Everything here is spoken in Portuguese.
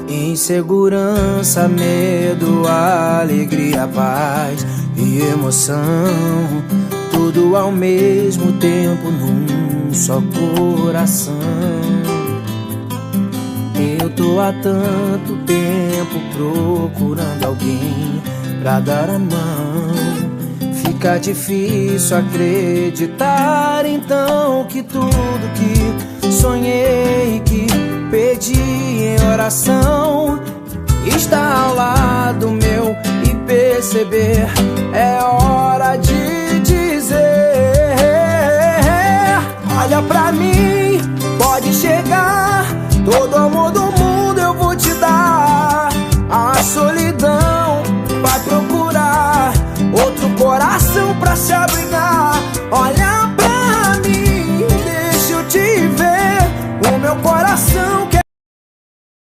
Insegurança, medo, alegria, paz e emoção, tudo ao mesmo tempo num só coração. Eu tô há tanto tempo procurando alguém pra dar a mão. Fica difícil acreditar então que tudo que sonhei, que pedi em oração, está ao lado meu e perceber. É hora de dizer: olha pra mim, pode chegar.